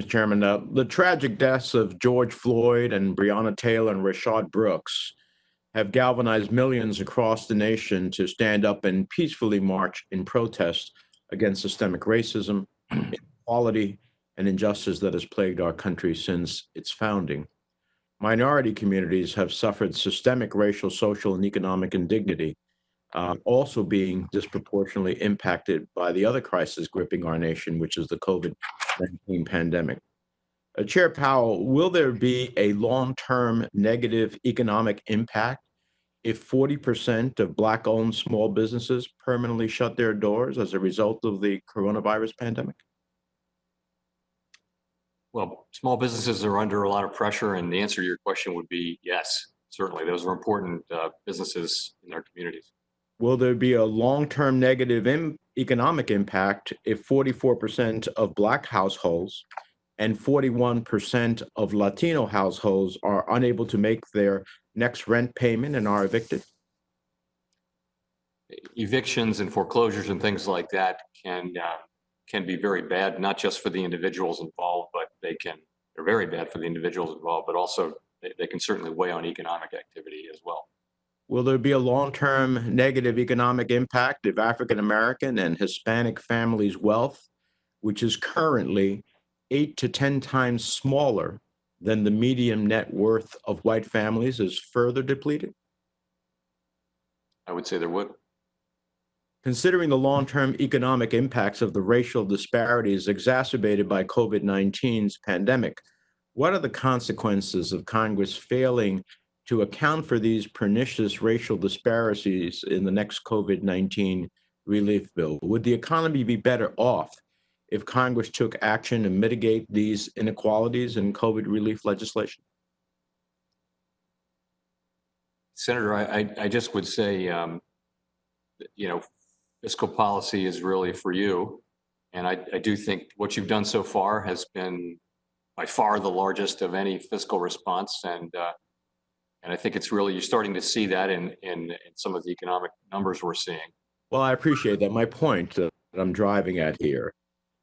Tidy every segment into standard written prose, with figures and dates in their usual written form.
Mr. Chairman. The tragic deaths of George Floyd and Breonna Taylor and Rayshard Brooks have galvanized millions across the nation to stand up and peacefully march in protest against systemic racism, inequality, and injustice that has plagued our country since its founding. Minority communities have suffered systemic racial, social, and economic indignity, also being disproportionately impacted by the other crisis gripping our nation, which is the COVID-19 pandemic. Chair Powell, will there be a long-term negative economic impact if 40% of Black-owned small businesses permanently shut their doors as a result of the coronavirus pandemic? Well, small businesses are under a lot of pressure, and the answer to your question would be yes, certainly. Those are important businesses in our communities. Will there be a long-term negative economic impact if 44% of Black households and 41% of Latino households are unable to make their next rent payment and are evicted? Evictions and foreclosures and things like that can be very bad, not just for the individuals involved, but they're very bad for the individuals involved, but also they can certainly weigh on economic activity as well. Will there be a long-term negative economic impact if African-American and Hispanic families' wealth, which is currently 8 to 10 times smaller than the median net worth of white families, is further depleted? I would say there would. Considering the long-term economic impacts of the racial disparities exacerbated by COVID-19's pandemic, what are the consequences of Congress failing to account for these pernicious racial disparities in the next COVID-19 relief bill? Would the economy be better off if Congress took action to mitigate these inequalities in COVID relief legislation? Senator, I just would say, fiscal policy is really for you. And I do think what you've done so far has been by far the largest of any fiscal response. And I think it's really, you're starting to see that in some of the economic numbers we're seeing. Well, I appreciate that. My point that I'm driving at here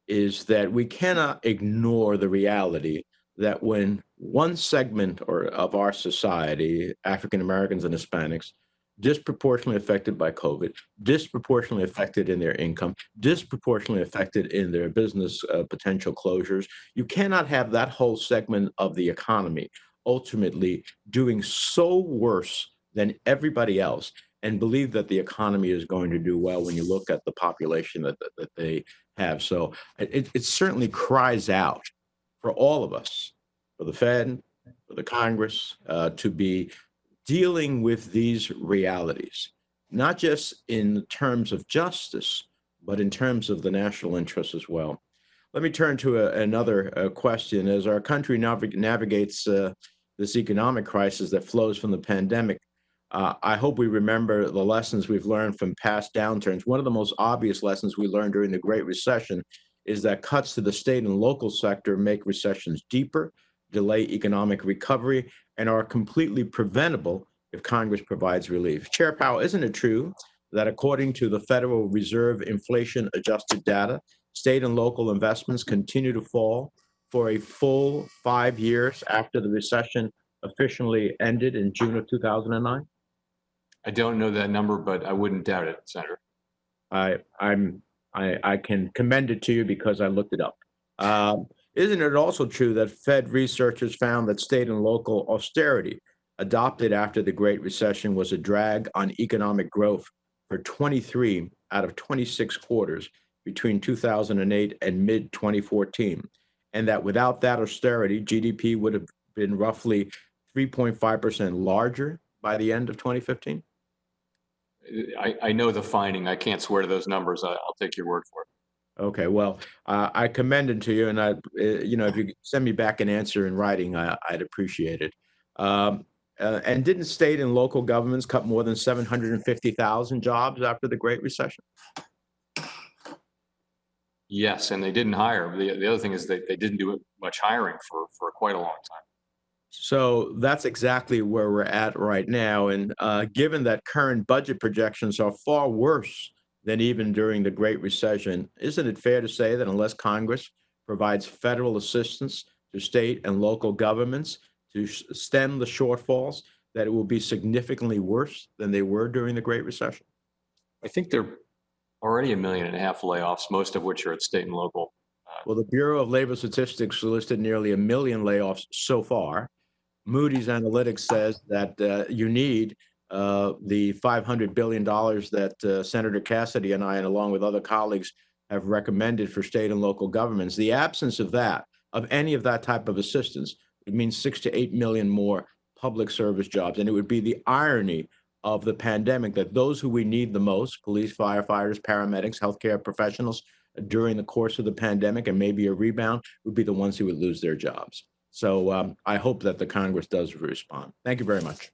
is that we cannot ignore the reality that when one segment of our society, African Americans and Hispanics, disproportionately affected by COVID, disproportionately affected in their income, disproportionately affected in their business potential closures, you cannot have that whole segment of the economy ultimately doing so worse than everybody else and believe that the economy is going to do well when you look at the population that they have. So it certainly cries out for all of us, for the Fed, for the Congress, to be dealing with these realities, not just in terms of justice, but in terms of the national interest as well. Let me turn to another question. As our country navigates this economic crisis that flows from the pandemic, I hope we remember the lessons we've learned from past downturns. One of the most obvious lessons we learned during the Great Recession is that cuts to the state and local sector make recessions deeper, delay economic recovery, and are completely preventable if Congress provides relief. Chair Powell, isn't it true that according to the Federal Reserve inflation-adjusted data, state and local investments continue to fall for a full 5 years after the recession officially ended in June of 2009? I don't know that number, but I wouldn't doubt it, Senator. I can commend it to you because I looked it up. Isn't it also true that Fed researchers found that state and local austerity adopted after the Great Recession was a drag on economic growth for 23 out of 26 quarters between 2008 and mid-2014, and that without that austerity, GDP would have been roughly 3.5% larger by the end of 2015? I know the finding. I can't swear to those numbers. I'll take your word for it. Okay, well, I commend it to you, and if you send me back an answer in writing, I'd appreciate it. And didn't state and local governments cut more than 750,000 jobs after the Great Recession? Yes, and they didn't hire. The other thing is they didn't do much hiring for quite a long time. So that's exactly where we're at right now. And given that current budget projections are far worse than even during the Great Recession, isn't it fair to say that unless Congress provides federal assistance to state and local governments to stem the shortfalls, that it will be significantly worse than they were during the Great Recession? I think there are already 1.5 million layoffs, most of which are at state and local. Well, the Bureau of Labor Statistics listed nearly 1 million layoffs so far. Moody's Analytics says that you need the $500 billion that Senator Cassidy and I, and along with other colleagues, have recommended for state and local governments. The absence of that, of any of that type of assistance, would mean 6 to 8 million more public service jobs. And it would be the irony of the pandemic that those who we need the most, police, firefighters, paramedics, healthcare professionals, during the course of the pandemic and maybe a rebound, would be the ones who would lose their jobs. So I hope that the Congress does respond. Thank you very much.